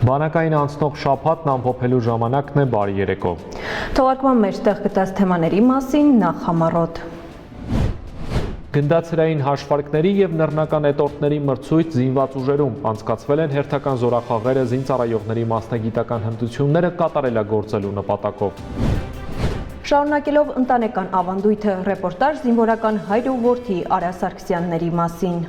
Բանակային անցնող շաբաթն ամփոփելու ժամանակն է, բարի երեկո։ Թողարկման մեջ տեղ գտած թեմաների մասին նախ համառոտ։ Գնդացրային հաշվարկների և նռնական էտորտների մրցույթ զինված ուժերում անցկացվել են հերթական զորախաղերը զինծառայողների մասնագիտական հմտությունները կատարելագործելու նպատակով։ Շարունակելով ընտանեկան ավանդույթը, ռեպորտաժ զինվորական հայր ու որդի Արա Սարգսյանների մասին։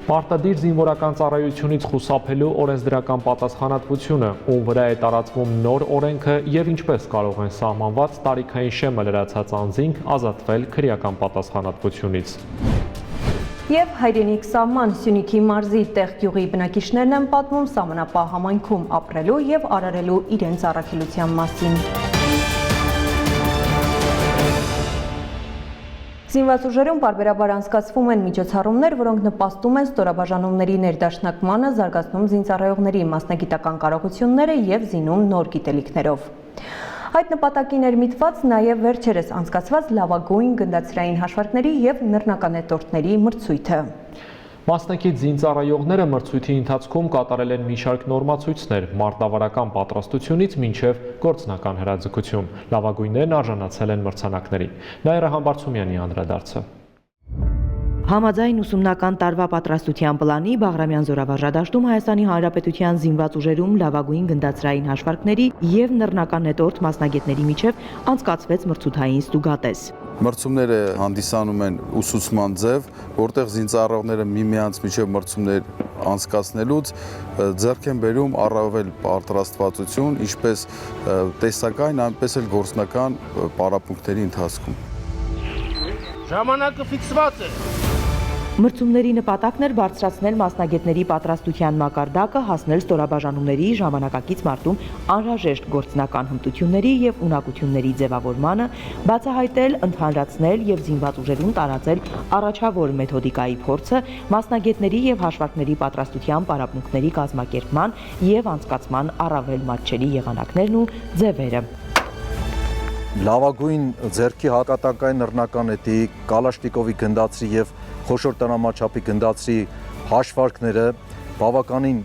Պարտադիր զինվորական ծառայությունից խուսափելու օրենսդրական պատասխանատվությունը, ում վրա է տարածվում նոր օրենքը և ինչպես կարող են սահմանված տարիքային շեմը լրացած անձինք ազատվել քրեական պատասխանատվությունից։ Եվ հայրենիք սահման Սյունիքի մարզի տեղ գյուղի բնակիչներն են պատմում սահմանապահ համայնքում ապրելու և արարելու իրենց առաքելության մասին։ Զինված ուժերում պարբերաբար անցկացվում են միջոցառումներ, որոնք նպաստում են ստորաբաժանումների ներդաշնակմանը, զարգացնում զինծառայողների մասնագիտական կարողությունները և զինում նոր գիտելիքներով։ Այդ նպատակին էր միտված նաև վերջերս անցկացված լավագույն գնդացրային հաշվարկների և նռնական էտորտների մրցույթը։ Մասնակից զինծառայողները մրցույթի ընթացքում կատարել են մի շարք նորմացույցներ, մարտավարական պատրաստությունից մինչև գործնական հրաձգություն։ Լավագույններն արժանացել են մրցանակների։ Նաիրա Համբարձումյանի անդրադարձը։ Համաձայն ուսումնական տարվա պատրաստության պլանի Բաղրամյան զորավարժադաշտում Հայաստանի Հանրապետության զինված ուժերում լավագույն գնդացրային հաշվարկների և նռնական էտորտ մասնագետների միջև անցկացվեց մրցութային ստուգատես։ Մրցումները հանդիսանում են ուսուցման ձև, որտեղ զինծառայողները միմյանց միջև մրցումներ անցկացնելուց ձեռք են բերում առավել պատրաստվածություն, ինչպես տեսակային, այնպես էլ գործնական պարապմունքների ընթացքում։ Ժամանակը ֆիքսված է։ Մրցումների նպատակն էր բարձրացնել մասնագետների պատրաստության մակարդակը, հասնել ստորաբաժանումների ժամանակակից մարտում անհրաժեշտ գործնական հմտությունների և ունակությունների ձևավորմանը, բացահայտել, ընդհանրացնել և զինված ուժերում տարածել առաջավոր մեթոդիկայի փորձը, մասնագետների և հաշվարկների պատրաստության պարապմունքների կազմակերպման և անցկացման առավել մատչելի եղանակներն ու ձևերը։ Լավագույն ձեռքի հակատանկային նռնական էտի, Կալաշնիկովի գնդացրի և խոշոր տնամաչափի գնդացրի հաշվարկները բավականին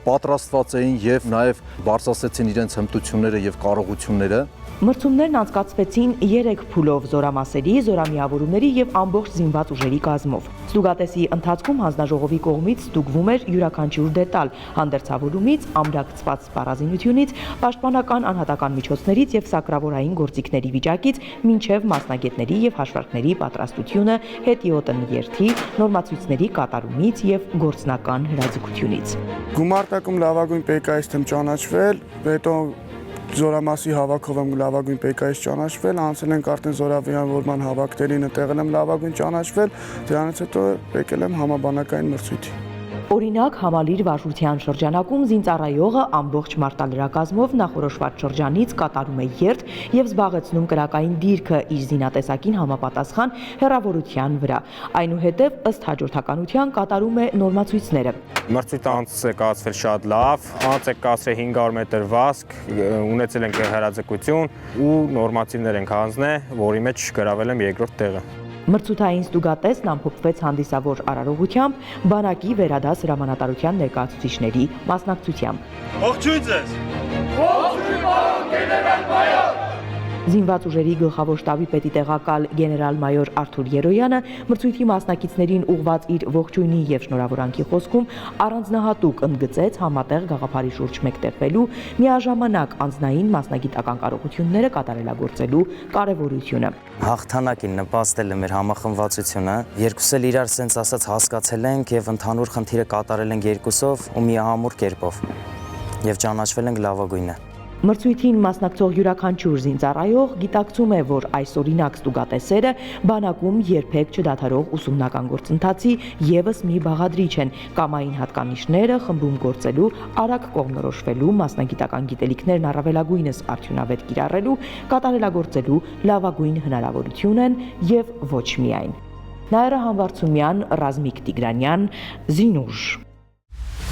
պատրաստված էին և նաև բարձրացրեցին իրենց հմտությունները և կարողությունները։ Մրցումներն անցկացվեցին 3 փուլով՝ զորամասերի, զորամիավորումների և ամբողջ զինված ուժերի կազմով։ Ստուգատեսի ընթացքում հանձնաժողովի կողմից ստուգվում էր յուրաքանչյուր դետալ՝ հանդերձավորումից, ամրացված սպառազինությունից, պաշտպանական անհատական միջոցներից և սակրավորային գործիքների վիճակից, մինչև մասնագետների և հաշվարկների պատրաստությունը, հետիոտն երթի, նորմացույցների կատարումից և գործնական հրաձգությունից։ Գումարտակում լավագույն պեկայիստ եմ ճանաչվել, հետո զորամասի հավաքով եմ լավագույն պեկայից ճանաչվել, անցել ենք արդեն զորավիավորման հավաքներին, տեղել եմ լավագույն ճանաչվել, դրանից հետո եկել եմ համաբանակային մրցույթի։ Օրինակ, համալիր վարժության շրջանակում զինծառայողը ամբողջ մարտալրակազմով նախորոշված շրջանից կատարում է երթ և զբաղեցնում կրակային դիրքը իր զինատեսակին համապատասխան հեռավորության վրա։ Այնուհետև ըստ հաջորդականության կատարում է նորմացույցները։ Մրցույթը անց է կացվել շատ լավ, անց է կացրել 500 մետր վազք, ունեցել ենք հրաձգություն ու նորմատիվներ ենք հանձնել, որի մեջ գրավել եմ երկրորդ տեղը։ Մրցութային ստուգատեսն ամփոփվեց հանդիսավոր արարողությամբ, բանակի վերադաս հրամանատարության ներկայացուցիչների մասնակցությամբ։ Ողջույն ձեզ։ Ողջույն պարոն գեներալ-մայոր։ Զինված ուժերի գլխավոր շտաբի պետի տեղակալ գեներալ-մայոր Արթուր Երոյանը մրցույթի մասնակիցներին ուղղված իր ողջույնի և շնորհավորանքի խոսքում առանձնահատուկ ընդգծեց համատեղ գաղափարի շուրջ մեկտեղվելու, միաժամանակ անձնային մասնագիտական կարողությունները կատարելագործելու կարևորությունը։ Հաղթանակին նպաստել է մեր համախմբվածությունը, երկուսս էլ իրար սենց ասած հասկացել ենք և ընդհանուր խնդիրը կատարել ենք երկուսով ու միահամուռ կերպով և ճանաչվել ենք լավագույնը։ Մրցույթին մասնակցող յուրաքանչյուր զինծառայող գիտակցում է, որ այս օրինակ ստուգատեսերը բանակում երբեք չդադարող ուսումնական գործընթացի ևս մի բաղադրիչ են՝ կամային հատկանիշները խմբում գործելու, արագ կողմնորոշվելու, մասնագիտական գիտելիքներն առավելագույնս արդյունավետ կիրառելու, կատարելագործելու լավագույն հնարավորություն են և ոչ միայն։ Նաիրա Համբարձումյան, Ռազմիկ Տիգրանյան, Զինուժ։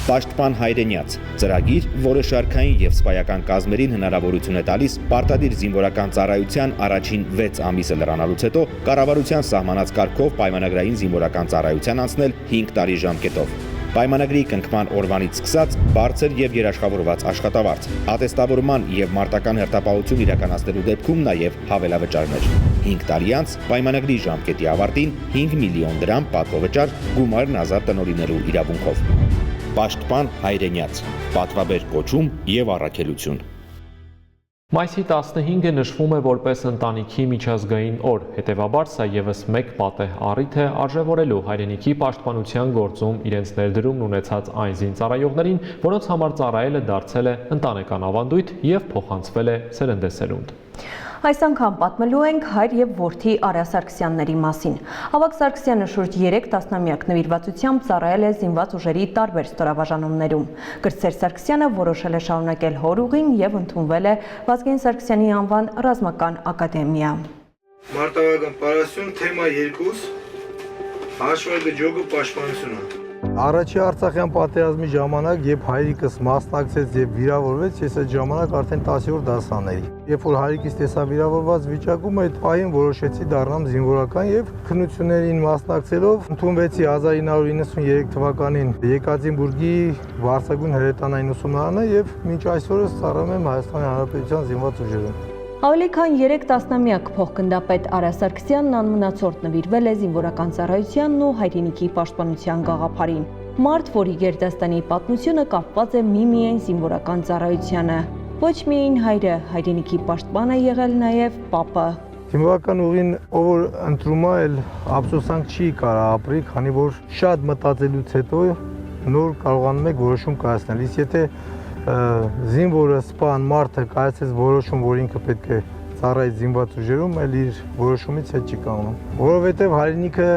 Պաշտպան հայրենյաց ծրագիր, որը շարքային և սպայական կազմերին հնարավորություն է տալիս պարտադիր զինվորական ծառայության առաջին 6 ամիսը լրանալուց հետո կառավարության սահմանած կարգով պայմանագրային զինվորական ծառայության անցնել 5 տարի ժամկետով։ Պայմանագրի կնքման օրվանից սկսած բարձր եւ երաշխավորված աշխատավարձ, ատեստավորման եւ մարտական հերթապահություն իրականացնելու դեպքում նաեւ հավելավճարներ։ 5 տարի անց պայմանագրի ժամկետի ավարտին 5 միլիոն դրամ պատվովճար գումարն ազատ տնօրինելու իրավունքով։ Պաշտպան Հայրենյաց, պատվաբեր կոչում եւ առաքելություն։ Մայիսի 15-ը նշվում է որպես ընտանիքի միջազգային օր, հետևաբար սա ևս մեկ պատեհ առիթ է արժևորելու հայրենիքի պաշտպանության գործում իրենց ներդրումն ունեցած այն զինծառայողներին, որոնց համար ծառայելը դարձել է ընտանեկան ավանդույթ եւ փոխանցվել է սերնդեսերունդ։ Այս անգամ պատմելու ենք հայր եւ որդի Արա Սարգսյանների մասին։ Ավագ Սարգսյանը շուրջ 3 տասնամյակ նվիրվածությամբ ծառայել է զինված ուժերի տարբեր ստորաբաժանումներում։ Կրտսեր Սարգսյանը որոշել է շարունակել հոր ուղին եւ ընդունվել է Վազգեն Սարգսյանի անվան ռազմական ակադեմիա։ Մարտավարական պարասյուն թեմա 2 հաշվարկը ջոգը պաշտպանությունը։ Առաջի Արցախյան պատերազմի ժամանակ, երբ հայրիկս մասնակցեց եւ վիրավորվեց, ես այդ ժամանակ արդեն 10-րդ դասան էի։ Երբ որ հայրիկիս տեսա վիրավորված վիճակում, այդ պահին որոշեցի դառնամ զինվորական եւ քննություններին մասնակցելով ընդունվեցի 1993 թվականին Եկատերինբուրգի Վարսագույն հրետանային ուսումնարանը եւ մինչ այսօրս ծառայում եմ Հայաստանի Հանրապետության զինված ուժերում։ Ավելի քան 3 տասնամյակ փոխգնդապետ Արա Սարգսյանն անմնացորդ նվիրվել է զինվորական ծառայությանն ու հայրենիքի պաշտպանության գաղափարին։ Մարդ, որի գերդաստանի պատմությունը կապված է միմիայն զինվորական ծառայությանը։ Ոչ միայն հայրը, հայրենիքի պաշտպան է եղել նաև պապը։ Զինվորական ուղին ով որ ընտրում է, էլ ափսոսանք չի կարա ապրի, քանի որ շատ մտածելուց հետո նոր կարողանում եք որոշում կայացնել։ Իսկ եթե զինվորը սպան մարդը կայացեց որոշում, որ ինքը պետք է ծառայի զինված ուժերում, այլ իր որոշումից հետ չի կանգնում։ Որովհետև հայրենիքը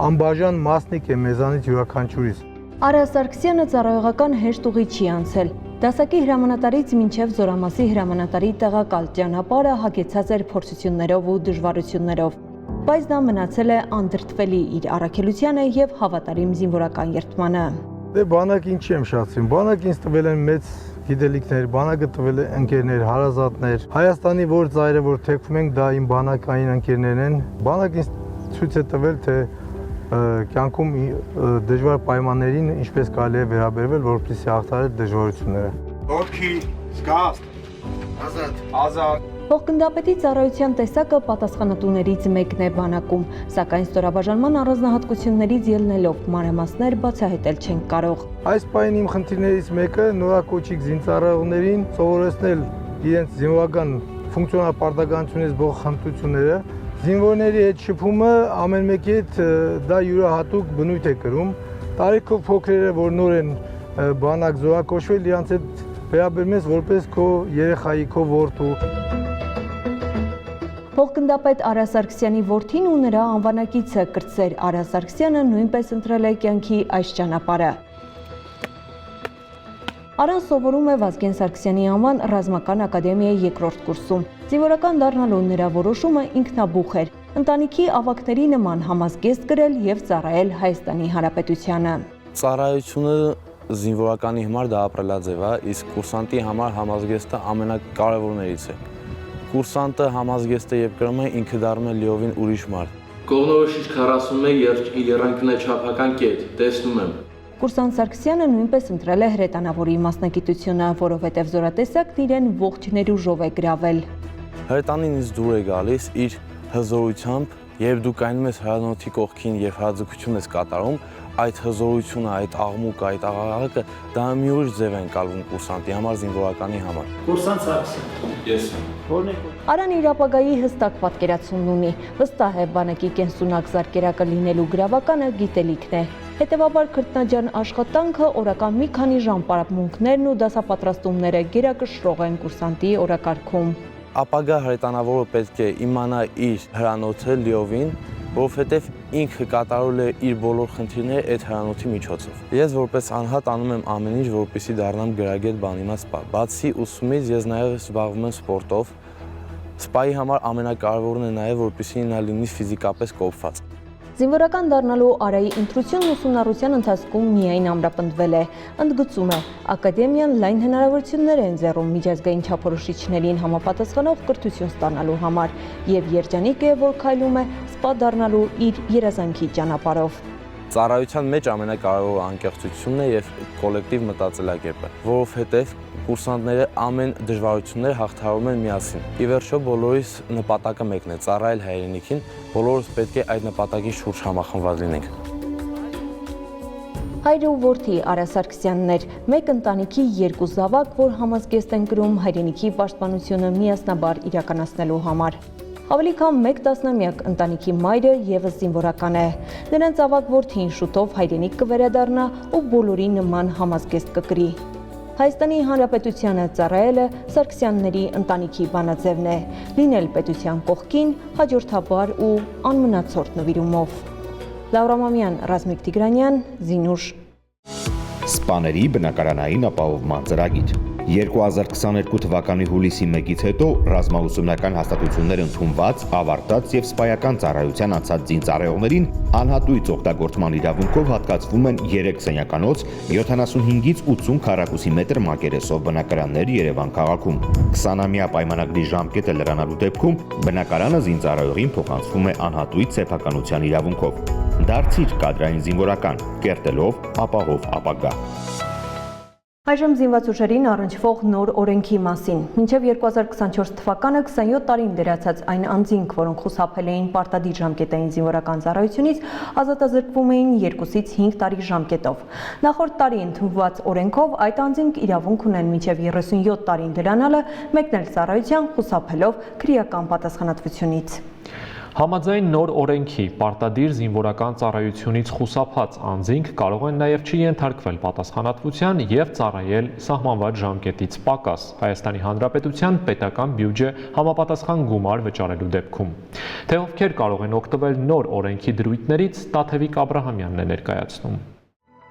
անբաժան մասնիկ է մեզանից յուրաքանչյուրից։ Արա Սարգսյանը ծառայողական հեշտ ուղի չի անցել։ Դասակի հրամանատարից մինչև Զորամասի հրամանատարի տեղակալ ճանապարհը հագեցած էր փորձություններով ու դժվարություններով, բայց դա մնացել է անդրդվելի իր առաքելությանը եւ հավատարիմ զինվորական երդմանը։ Դե բանակ ինչի եմ շացրին, բանակ ինձ տվել են մեծ գիտելիքներ, բանակը տվել է ընկերներ, հարազատներ։ Հայաստանի որ ծայրը որ թեքվում ենք, դա իմ բանակային ընկերներն են։ Բանակ ինձ ցույց է տվել, թե կյանքում դժվար պայմաններին ինչպես կարելի է վերաբերվել, որպեսզի հաղթահարել դժվարությունները։ Ոտքի, զգաստ, ազատ։ Փոխգնդապետի ծառայության տեսակը պատասխանատուներից մեկն է բանակում, սակայն ստորաբաժանման առանձնահատկություններից ելնելով մանրամասներ բացահայտել չենք կարող։ Այս պահին իմ խնդիրներից մեկը նորակոչիկ զինծառայողներին սովորեցնել իրենց զինվորական ֆունկցիոնալ պարտականությունից բող խնդությունները։ Զինվորների հետ շփումը ամեն մեկի հետ դա յուրահատուկ բնույթ է կրում։ Տարիքով փոքրերը, որ նոր են բանակ զորակոչվել, իրանց հետ վերաբերում ես որպես քո երեխայի, քո որդու։ Փոխգնդապետ Արա Սարգսյանի որդին ու նրա անվանակիցը Կրտսեր Արա Սարգսյանը նույնպես ընտրել է կյանքի այս ճանապարհը։ Արան սովորում է Վազգեն Սարգսյանի անվան ռազմական ակադեմիայի 2-րդ կուրսում։ Զինվորական դառնալու նրա որոշումը ինքնաբուխ էր։ Ընտանիքի ավագների նման համազգեստ գրել եւ ծառայել Հայաստանի Հանրապետությանը։ Ծառայությունը զինվորականի համար դա ապրելաձև է, իսկ կուրսանտի համար համազգեստը ամենակարևորներից է։ Կուրսանտը համազգեստը երբ կրում է, ինքը դառնում է լիովին ուրիշ մարդ։ Կողնորոշիչ 41 երանգն է չափական կետ, տեսնում եմ։ Կուրսանտ Սարգսյանը նույնպես ընտրել է հրետանավորի մասնագիտությունը, որովհետև զորատեսակն իրեն ողջ ներուժով է գրավել։ Հրետանին ինձ դուր է գալիս իր հզորությամբ, երբ դու կայնում ես հրանոթի կողքին եւ հրաձգություն ես կատարում, այդ հզորությունը, այդ աղմուկը, այդ աղաղակը դա մի ուրիշ ձև է ընկալվում կուրսանտի համար, զինվորականի համար։ Կուրսանտ Սարգսյան, ես եմ։ Արան իր ապագայի հստակ պատկերացումն ունի, վստահ է բանակի կենսունակ զարկերակը լինելու գրավականը գիտելիքն է։ Հետևաբար քրտնաջան աշխատանքը օրական մի քանի ժամ պարապմունքներն ու դասապատրաստումները գերակշռող են կուրսանտի օրակարգում։ Ապագա հրետանավորը պետք է իմանա իր հրանոթը լիովին, որովհետև ինքը կատարել է իր բոլոր խնդիրները այդ հրանոթի միջոցով։ Ես որպես անհատ անում եմ ամեն ինչ, որպեսզի դառնամ գրագետ բանիմաց սպա։ Բացի ուսումից ես նաև զբաղվում եմ սպորտով։ Սպայի համար ամենակարևորն է նաև, որպեսզի նա լինի ֆիզիկապես կոփված։ Զինվորական դառնալու Արայի ընտրությունն ուսումնառության ընթացքում միայն ամրապնդվել է։ Ընդգծում է, ակադեմիան լայն հնարավորություններ է ընձեռում միջազգային չափորոշիչներին համապատասխանող կրթություն ստանալու համար եւ երջանիկ է, որ քայլում է սպա դառնալու իր երազանքի ճանապարհով։ Ծառայության մեջ ամենակարևորը անկեղծությունն է եւ կոլեկտիվ մտածելակերպը, որովհետեւ կուրսանտները ամեն դժվարությունները հաղթահարում են միասին։ Ի վերջո բոլորիս նպատակը մեկն է՝ ծառայել հայրենիքին, բոլորս պետք է այդ նպատակի շուրջ համախմբված լինենք։ Հայրը ու որդի Արա Սարգսյաններ, մեկ ընտանիքի երկու զավակ, որ համազգեստ են կրում հայրենիքի պաշտպանությունը միասնաբար իրականացնելու համար։ Ավելի քան մեկ տասնամյակ ընտանիքի մայրը ևս զինվորական է։ Նրանց ավագ որդին շուտով հայրենիք կվերադառնա ու բոլորի նման համազգեստ կկրի։ Հայաստանի Հանրապետությանը ծառայելը Սարգսյանների ընտանիքի բանաձևն է, լինել պետության կողքին, հաջորդաբար ու անմնացորդ նվիրումով։ Լաուրա Մամյան, Ռազմիկ Տիգրանյան, Զինուշ։ Սպաների բնակարանային ապահովման ծրագիր 2022 թվականի հուլիսի 1-ից հետո ռազմաուսումնական հաստատություններ ընդունված, ավարտած եւ սպայական ծառայության անցած զինծառայողներին անհատույց օգտագործման իրավունքով հատկացվում են 3 սենյականոց 75-ից 80 քառակուսի մետր մակերեսով բնակարաններ Երևան քաղաքում։ 20-ամյա պայմանագրի ժամկետը լրանալու դեպքում բնակարանը զինծառայողին փոխանցվում է անհատույց սեփականության իրավունքով։ Դարձիր կադրային զինվորական, կերտելով ապահով ապագա։ Այժմ զինված ուժերին առնչվող նոր օրենքի մասին։ Մինչև 2024 թվականը 27 տարին դերացած այն անձինք, որոնք խուսափել էին պարտադիր ժամկետային զինվորական ծառայությունից, ազատազրկվում էին 2-ից 5 տարի ժամկետով։ Նախորդ տարի ընդունված օրենքով այդ անձինք իրավունք ունեն մինչև 37 տարին դրանալը մեկնել ծառայության խուսափելով քրեական պատասխանատվությունից։ Համաձայն նոր օրենքի պարտադիր զինվորական ծառայությունից խուսափած անձինք կարող են նաև չենթարկվել պատասխանատվության եւ ծառայել սահմանված ժամկետից պակաս Հայաստանի Հանրապետության պետական բյուջե համապատասխան գումար վճարելու դեպքում։ Թե ովքեր կարող են օգտվել նոր օրենքի դրույթներից, Տաթևիկ Աբրահամյանն է ներկայացնում։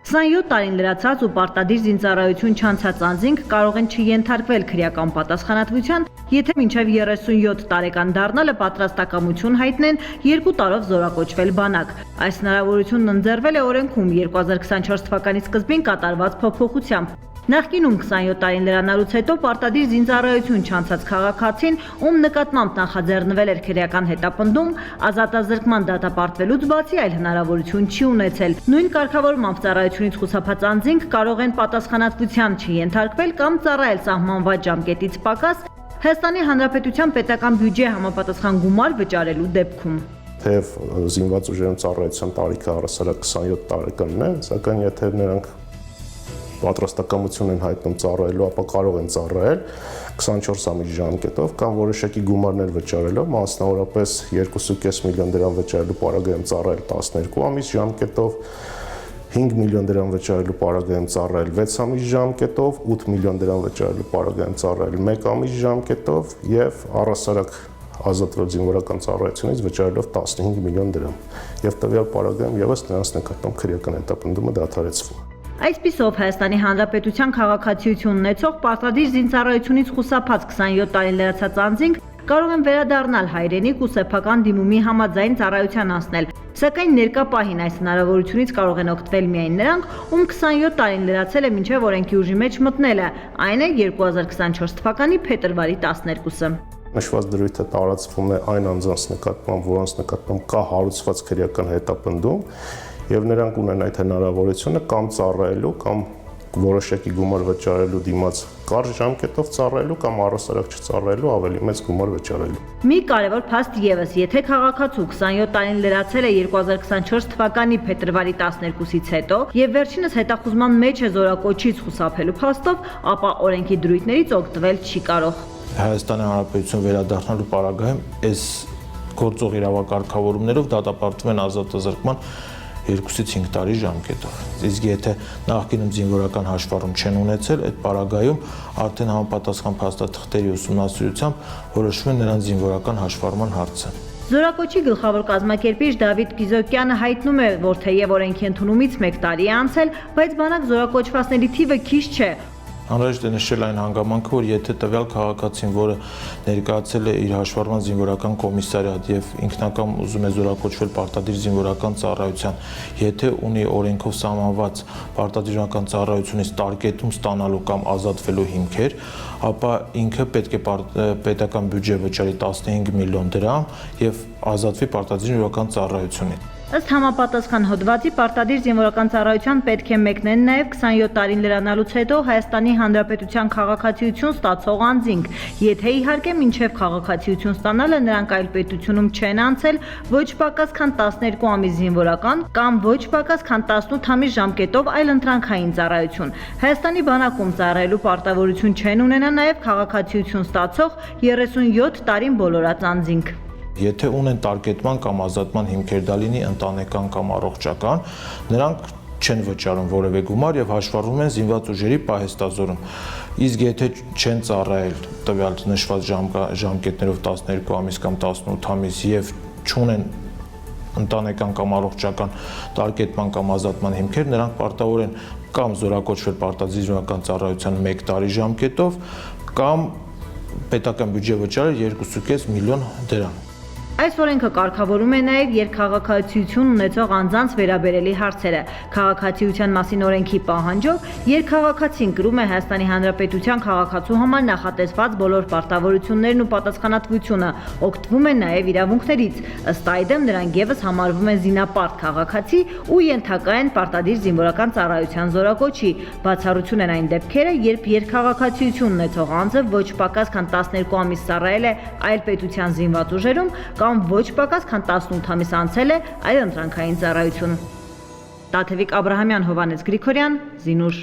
27 տարին լրացած ու պարտադիր զինծառայություն չանցած անձինք կարող են չենթարկվել քրեական պատասխանատվության, եթե մինչև 37 տարեկան դառնալը պատրաստակամություն հայտնեն 2 տարով զորակոչվել բանակ։ Այս հնարավորությունն ընձեռվել է օրենքում 2024 թվականի սկզբին կատարված փոփոխությամբ։ Նախկինում 27 տարին լրանալուց հետո պարտադիր զինծառայություն չանցած քաղաքացին, ում նկատմամբ նախաձեռնվել էր քրեական հետապնդում, ազատազրկման դատապարտվելուց բացի այլ հնարավորություն չի ունեցել։ Նույն կարգավորմամբ ծառայությունից խուսափած անձինք կարող են պատասխանատվության չենթարկվել կամ ծառայել սահմանված ժամկետից պակաս Հայաստանի Հանրապետության պետական բյուջե համապատասխան գումար վճարելու դեպքում։ Թեև զինված ուժերում ծառայության տարիքը առասարակ 27 տարեկանն է, սակայն եթե նրանք պատրաստակամություն են հայտնում ծառայելու, ապա կարող են ծառայել 24 ամիս ժամկետով կամ որոշակի գումարներ վճարելով, մասնավորապես 2.5 միլիոն դրամ վճարելու պարագայում ծառայել 12 ամիս ժամկետով, 5 միլիոն դրամ վճարելու պարագայում ծառայել 6 ամիս ժամկետով, 8 միլիոն դրամ վճարելու պարագայում ծառայել 1 ամիս ժամկետով եւ առասարակ ազատվել զինվորական ծառայությունից վճարելով 15 միլիոն դրամ։ Եվ տվյալ պարագայում եւս նրանց նկատմամբ քրեական հետապնդումը դադարեցվում։ Այսպիսով Հայաստանի Հանրապետության քաղաքացիություն ունեցող պարտադիր զինծառայությունից խուսափած 27 տարին լրացած անձինք կարող են վերադառնալ հայրենիք ու սեփական դիմումի համաձայն ծառայության անցնել, սակայն ներկա պահին այս հնարավորությունից կարող են օգտվել միայն նրանք, ում 27 տարին լրացել է մինչև օրենքի ուժի մեջ մտնելը, այն է 2024 թվականի փետրվարի 12-ը։ Նշված դրույթը տարածվում է այն անձանց նկատմամբ, որոնց նկատմամբ կա հարուցված քրեական հետապնդում, եւ նրանք ունեն այդ հնարավորությունը կամ ծառայելու կամ որոշակի գումար վճարելու դիմաց կարճ ժամկետով ծառայելու կամ առասարակ չծառայելու ավելի մեծ գումար վճարելու։ Մի կարևոր փաստ եւս, եթե քաղաքացու 27 տարին լրացել է 2024 թվականի փետրվարի 12-ից հետո եւ վերջինս հետախուզման մեջ է զորակոչից խուսափելու փաստով, ապա օրենքի դրույթներից օգտվել չի կարող։ Հայաստանի Հանրապետություն վերադառնալու պարագայում այս գործող իրավակարգավորումներով դատապարտվում են ազատազրկման 2-ից 5 տարի ժամկետով։ Իսկ եթե նախկինում զինվորական հաշվառում չեն ունեցել, այդ պարագայում արդեն համապատասխան փաստաթղթերի ուսումնասիրությամբ որոշվում է նրանց զինվորական հաշվառման հարցը։ Զորակոչի գլխավոր կազմակերպիչ Դավիթ Գիզոկյանը հայտնում է, որ թեև օրենքի ընդունումից 1 տարի է անցել, բայց բանակ զորակոչվածների թիվը քիչ չէ։ Անհրաժեշտ է նշել այն հանգամանքը, որ եթե տվյալ քաղաքացին, որը ներկայացել է իր հաշվառման զինվորական կոմիսարիատ եւ ինքնական ուզում է զորակոչվել պարտադիր զինվորական ծառայության, եթե ունի օրենքով սահմանված պարտադիրական ծառայությունից տարկետում ստանալու կամ ազատվելու հիմքեր, ապա ինքը պետք է պետական բյուջե վճարի 15 միլիոն դրամ եւ ազատվի պարտադիր զինվորական ծառայությունից։ Ըստ համապատասխան հոդվածի պարտադիր զինվորական ծառայության պետք է մեկնեն նաև 27 տարին լրանալուց հետո Հայաստանի Հանրապետության քաղաքացիություն ստացող անձինք, եթե իհարկե մինչև քաղաքացիություն ստանալը նրանք այլ պետությունում չեն անցել ոչ պակաս քան 12 ամիս զինվորական կամ ոչ պակաս քան 18 ամիս ժամկետով այլընտրանքային ծառայություն։ Հայաստանի բանակում ծառայելու պարտավորություն չեն ունենա նաև քաղաքացիություն ստացող 37 տարին բոլորած անձինք։ Եթե ունեն տարկետման կամ ազատման հիմքեր, դա լինի ընտանեկան կամ առողջական, նրանք չեն վճարում որևէ գումար եւ հաշվառվում են զինված ուժերի պահեստազորում։ Իսկ եթե չեն ծառայել տվյալ նշված ժամկետներով 12 ամիս կամ 18 ամիս եւ չունեն ընտանեկան կամ առողջական տարկետման կամ ազատման հիմքեր, նրանք պարտավոր են կամ զորակոչվել պարտադիր զինվորական ծառայության 1 տարի ժամկետով կամ պետական բյուջե վճարել 2.5 միլիոն դրամ։ Այս օրենքը կարգավորում է նաև երկխաղաքացիություն ունեցող անձանց վերաբերելի հարցերը։ Քաղաքացիության մասին օրենքի պահանջով երկխաղաքացին կրում է Հայաստանի Հանրապետության քաղաքացու համար նախատեսված բոլոր պարտավորություններն ու պատասխանատվությունը, օգտվում է նաև իրավունքներից։ Ըստ այդմ նրանք ևս համարվում են զինապարտ քաղաքացի ու ենթակա են պարտադիր զինվորական ծառայության զորակոչի։ Բացառություն են այն դեպքերը, երբ երկխաղաքացիություն ունեցող անձը ոչ պակաս քան 12 ամիս ծառայել է այլ պետության զինված ուժերում կամ ոչ պակաս քան 18 ամիս անցել է այլընտրանքային ծառայություն։ Տաթևիկ Աբրահամյան, Հովհաննես Գրիգորյան, Զինուր։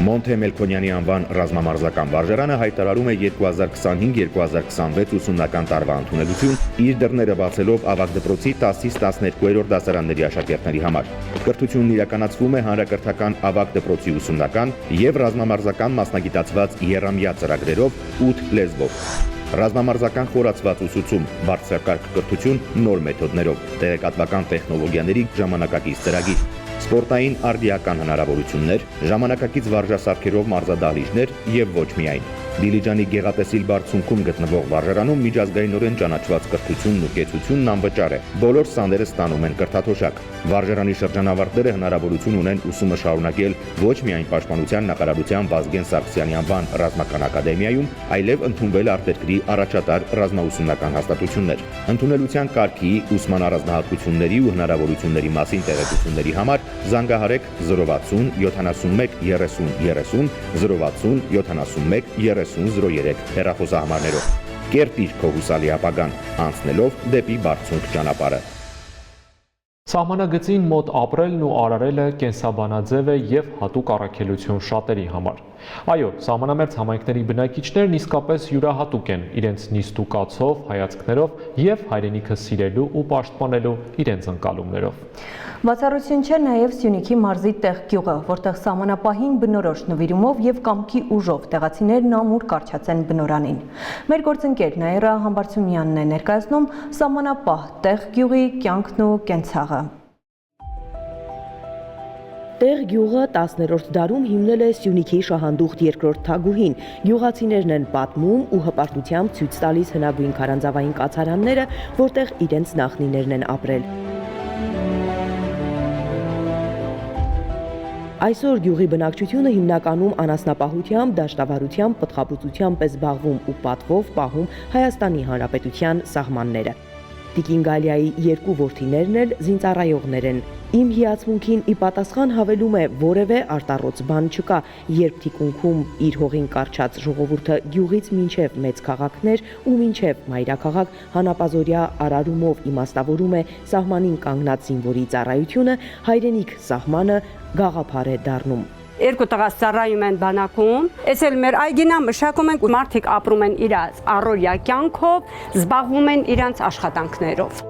Մոնթե Մելքոնյանի անվան ռազմամարզական վարժարանը հայտարարում է 2025-2026 ուսումնական տարվա ընդունելություն, իր դռները բացելով ավագ դպրոցի 10-ից 12-րդ դասարանների աշակերտների համար։ Կրթությունն իրականացվում է հանրակրթական ավագ դպրոցի ուսումնական եւ ռազմամարզական մասնագիտացված եռամյա ծրագրերով 8 լեզվով։ Ռազմամարզական խորացված ուսուցում, բարձրակարգ կրթություն նոր մեթոդներով, տեղեկատվական տեխնոլոգիաների ժամանակակից ծրագիր, սպորտային արդիական հնարավորություններ, ժամանակակից վարժասարքերով մարզադահլիճներ եւ ոչ միայն։ Դիլիջանի գեղատեսիլ բարձունքում գտնվող վարժարանում միջազգայինորեն ճանաչված կրթությունն ու կեցությունն անվճար է։ Բոլոր սաները ստանում են կրթաթոշակ։ Վարժարանի շրջանավարտները հնարավորություն ունեն ուսումը շարունակել ոչ միայն Պաշտպանության նախարարության Վազգեն Սարգսյանի անվան ռազմական ակադեմիայում, այլև ընդունվել արտերկրի առաջատար ռազմաուսումնական հաստատություններ։ Ընդունելության կարգի, ուսման առանձնահատկությունների ու հնարավորությունների մասին տեղեկությունների համար զանգահարեք 060 71 30 30 060 71 3003 հեռախոսահամարներով։ Կերտիր քո հուսալի ապագան, անցնելով դեպի բարձունք ճանապարհը։ Սահմանագծին մոտ ապրելն ու արարելը կենսաբանաձև է եւ հատուկ առաքելություն շատերի համար։ Այո, սահմանամերձ համայնքների բնակիչներն իսկապես յուրահատուկ են իրենց նիստուկացով, հայացքներով եւ հայրենիքը սիրելու ու պաշտպանելու իրենց ընկալումներով։ Բացառություն չէ նաև Սյունիքի մարզի տեղ գյուղը, որտեղ սահմանապահին բնորոշ նվիրումով եւ կամքի ուժով տեղացիներն ամուր կարճացեն բնորանին։ Մեր գործընկեր Նաիրա Համբարձումյանն է ներկայացնում սահմանապահ տեղ գյուղի կյանքն ու կենցաղը։ Տեղ գյուղը 10-րդ դարում հիմնել է Սյունիքի շահանդուխտ երկրորդ թագուհին։ Գյուղացիներն են պատմում ու հպարտությամբ ցույց տալիս հնագույն քարանձավային կացարանները, որտեղ իրենց նախնիներն են ապրել։ Այսօր գյուղի բնակչությունը հիմնականում անասնապահությամբ, դաշտավարությամբ, պտղաբուծությամբ է զբաղվում ու պատվով պահում Հայաստանի Հանրապետության սահմանները։ Տիկին Գալիայի երկու որդիներն էլ զինծառայողներ են։ Իմ հիացմունքին ի պատասխան հավելում է որևէ արտառոց բան չկա, երբ թիկունքում իր հողին կարճած ժողովուրդը գյուղից մինչև մեծ քաղաքներ ու մինչև մայրաքաղաք հանապազորյա արարումով իմաստավորում է սահմանին կանգնած զինվորի ծառայությունը, հայրենիք սահմանը գաղափար է դառնում։ Երկու տղաս ծառայում են բանակում, ես էլ մեր այգինա մշակում ենք, մարդիկ ապրում են իրաց առօրյա կյանքով, զբաղվում են իրանց աշխատանքներով։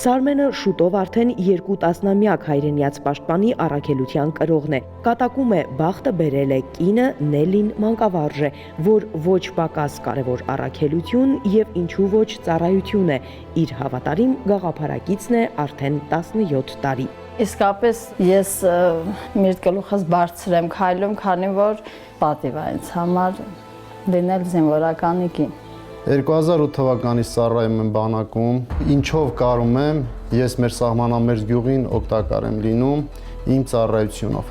Սարմենը շուտով արդեն 2 տասնամյակ հայրենիաց պաշտպանի առաքելության կրողն է։ Կատակում է բախտը բերել է կինը Նելին մանկավարժ է, որ ոչ պակաս կարևոր առաքելություն եւ ինչու ոչ ծառայություն է։ Իր հավատարիմ գաղափարակիցն է արդեն 17 տարի։ Իսկապես ես միրտ գլուխս բարձր եմ քայլում, քանի որ պատիվ է ինձ համար լինել զինվորականի կին։ 2008 թվականից ծառայում եմ բանակում, ինչով կարում եմ, ես մեր սահմանամերձ գյուղին օգտակար եմ լինում իմ ծառայությունով։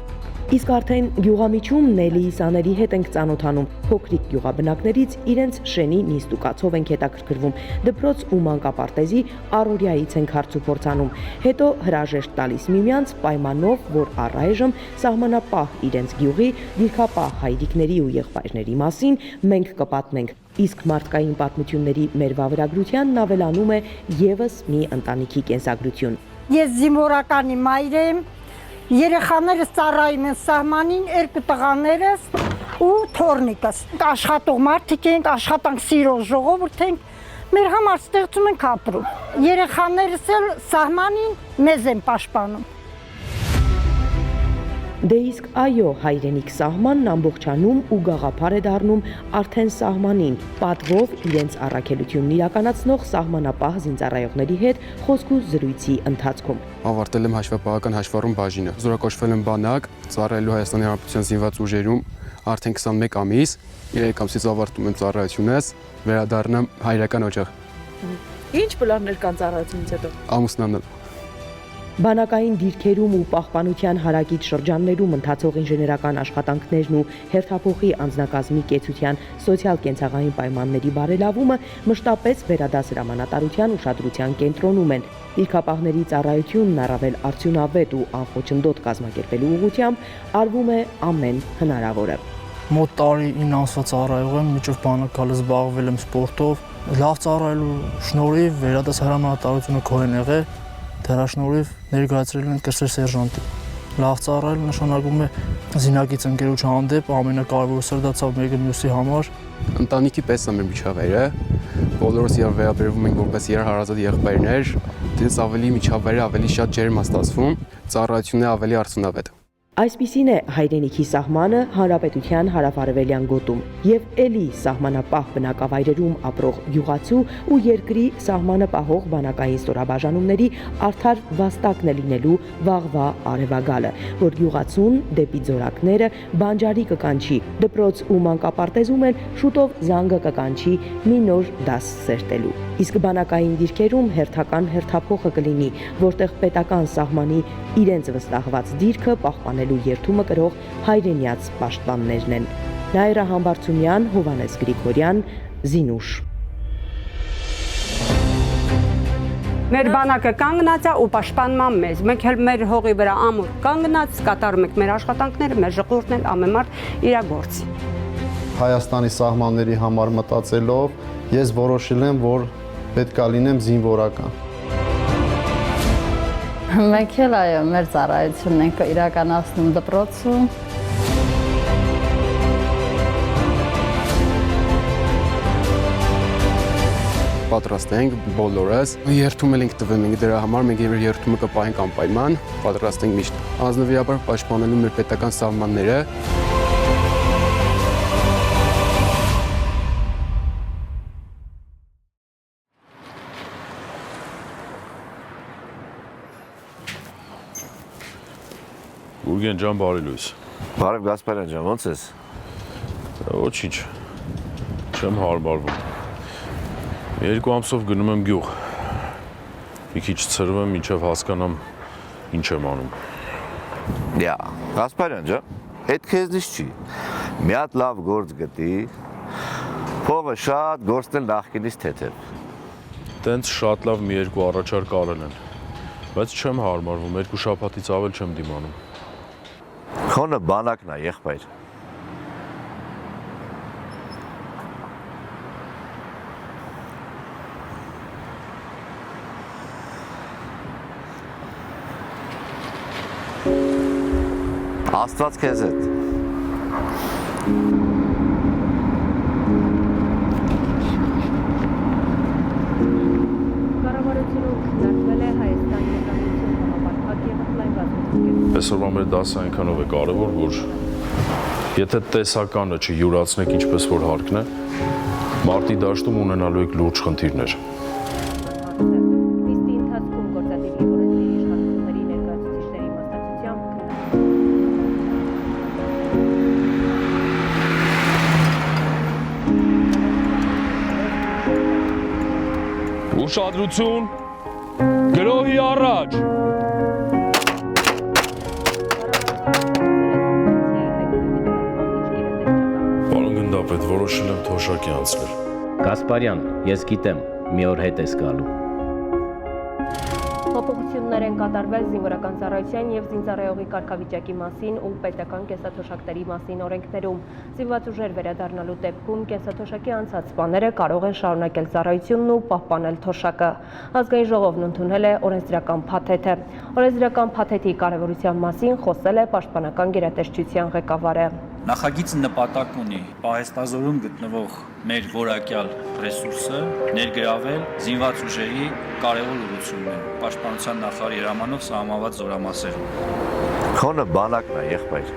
Իսկ արդեն գյուղամիջում Նելիիսաների հետ ենք ծանոթանում։ Փոքրիկ գյուղաբնակներից իրենց շենի նիստուկացով ենք հետաքրքրվում։ Դպրոց ու մանկապարտեզի առօրյայից ենք հարց ու փորձանում։ Հետո հրաժեշտ տալիս միմյանց պայմանով, որ առայժմ սահմանապահ իրենց գյուղի դիրքապահ հայրիկների ու եղբայրների մասին մենք կպատնենք։ Իսկ մարդկային պատմությունների մեր վավերագրությանն ավելանում է եւս մի ընտանիքի կենսագրություն։ Ես զինվորականի մայր եմ, երեխաներս ծառայում են սահմանին, երկու տղաներս ու թոռնիկս։ Աշխատող մարդիկ ենք, աշխատանք սիրող ժողովուրդ ենք, մեր համար ստեղծում ենք ապրում։ Երեխաներս էլ սահմանին մեզ են պաշտպանում։ Դե իսկ այո, հայրենիք սահմանն ամբողջանում ու գաղափար է դառնում արդեն սահմանին, պատվով իրենց առաքելությունն իրականացնող սահմանապահ զինծառայողների հետ խոսք ու զրույցի ընթացքում։ Ավարտել եմ հաշվապահական հաշվառում բաժինը։ Զորակոչվել եմ բանակ, ծառայելու Հայաստանի Հանրապետության զինված ուժերում արդեն 21 ամիս, 3 ամսից ավարտում եմ ծառայությունս, վերադառնամ հայրական օջախ։ Ինչ պլաններ կան ծառայությունից հետո։ Ամուսնանալ։ Բանակային դիրքերում ու պահպանության հարակից շրջաններում ընթացող ինժեներական աշխատանքներն ու հերթափոխի անձնակազմի կեցության սոցիալ-կենցաղային պայմանների բարելավումը մշտապես վերադաս հրամանատարության ուշադրության կենտրոնում են։ Դիրքապահների ծառայությունն առավել արդյունավետ ու անխոչնդոտ կազմակերպելու ուղղությամբ արվում է ամեն հնարավորը։ Մոտ տարի 9 ամսվա ծառայող եմ, միջով բանակ գալը զբաղվել եմ սպորտով։ Լավ ծառայելու շնորհիվ վերադաս հրամանատարությունը քո են եղել։ Դրա շնորհիվ ներկայացրել են կրսեր սերժանտի։ Լավ ծառայել նշանակում է զինակից ընկերոջ հանդեպ ամենակարևորը դարձավ մեկը մյուսի համար։ Ընտանիքի պես է մեր միջավայրը, բոլորս իրար վերաբերվում ենք որպես իրար հարազատ եղբայրներ, դից ավելի միջավայրը ավելի շատ ջերմ է ստացվում, ծառայությունն է ավելի արդյունավետ։ Այսպիսին է հայրենիքի սահմանը հանրապետության հարավարևելյան գոտում եւ էլի սահմանապահ բնակավայրերում ապրող գյուղացու ու երկրի սահմանը պահող բանակային ստորաբաժանումների արդար վաստակն է լինելու վաղվա արևագալը, որ գյուղացուն դեպի ձորակները բանջարի կկանչի, դպրոց ու մանկապարտեզում էլ շուտով զանգը կկանչի մի նոր դաս սերտելու։ Իսկ բանակային դիրքերում հերթական հերթափոխը կլինի, որտեղ պետական սահմանի իրենց վստահված դիրքը պահպանելու երթումը կրող հայրենիաց պաշտպաններն են։ Նաիրա Համբարձումյան, Հովհաննես Գրիգորյան, Զինուշ։ Մեր բանակը կանգնած է ու պաշտպանում է մեզ։ Մենք էլ մեր հողի վրա ամուր կանգնած կատարում ենք մեր աշխատանքները, մեր ժողովուրդն էլ ամեն մարդ իր գործի։ Հայաստանի սահմանների համար մտածելով ես որոշել եմ, որ պետք է լինեմ զինվորական։ Մենք էլ այո, մեր ծառայությունն ենք իրականացնում դպրոցում։ Պատրաստ ենք բոլորս, երթում ենք տվել մենք դրա համար, մենք երթումը կպահենք անպայման, պատրաստ ենք միշտ ազնվիաբար պաշտպանելու մեր պետական սահմանները։ Գուրգեն ջան, բարի լույս։ Բարև Գասպարյան ջան, ո՞նց ես։ Ոչինչ, չեմ հարմարվում։ 2 ամսով գնում եմ գյուղ։ Մի քիչ ցրվեմ, մինչև հասկանամ ինչ եմ անում։ Դյա, Գասպարյան ջան, այդ քեզնից չի։ Մի հատ լավ գործ գտի, փողը շատ գործնել նախկինից թեթև։ Տենց շատ լավ մի երկու առաջարկ արել են, բայց չեմ հարմարվում, 2 շաբաթից ավել չեմ դիմանում։ Քոնը բանակն է, եղբայր։ Աստված քեզ հետ։ Այսօրվա մեր դասը այնքանով է կարևոր, որ եթե տեսականը չյուրացնեք ինչպես որ հարկն է, մարտի դաշտում ունենալու եք լուրջ խնդիրներ։ Նիստի ընթացքում գործադիր եկեղեցի իշխանությունների ներկայացուցիչների մասնակցությամբ Ուշադրություն, գրոհի առաջ։ որոշել եմ թոշակի անցնել։ Գասպարյան, ես գիտեմ, մի օր հետ ես գալու։ Փոփոխություններ են կատարվել զինվորական ծառայության եւ զինծառայողի կարգավիճակի մասին ու պետական կենսաթոշակների մասին օրենքներում։ Զինված ուժեր վերադառնալու դեպքում կենսաթոշակի անցած սպաները կարող են շարունակել ծառայությունն ու պահպանել թոշակը։ Ազգային ժողովն ընդունել է օրենսդրական փաթեթը։ Օրենսդրական փաթեթի կարևորության մասին խոսել է Պաշտպանական գերատեսչության ղեկավարը։ Նախագիծը նպատակ ունի պահեստազորում գտնվող մեր որակյալ ռեսուրսը ներգրավել զինված ուժերի կարևոր ուղղություններում, պաշտպանության նախարարի հրամանով սահմանված զորամասերում։ Քոնը բանակն է, եղբայր։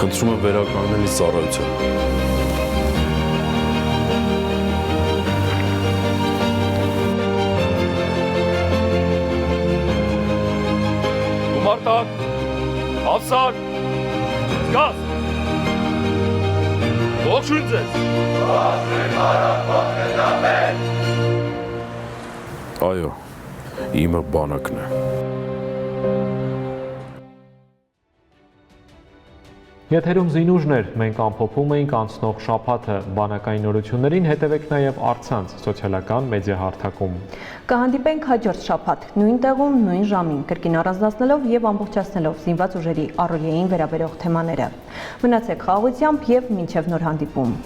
Խնդրում եմ վերականգնել ինձ ծառայությանը։ Գումարտակ, ավսար, զգաս, ողջույն ձեզ։ Այո, իմը բանակն է։ Եթերում զինուժներ, մենք ամփոփում էինք անցնող շաբաթը, բանակային նորություններին հետևեք նաև առցանց սոցիալական մեդիա հարթակում։ Կհանդիպենք հաջորդ շաբաթ, նույն տեղում, նույն ժամին, կրկին առանձնացնելով եւ ամբողջացնելով զինված ուժերի առօրյային վերաբերող թեմաները։ Մնացեք խաղաղությամբ եւ մինչեւ նոր հանդիպում։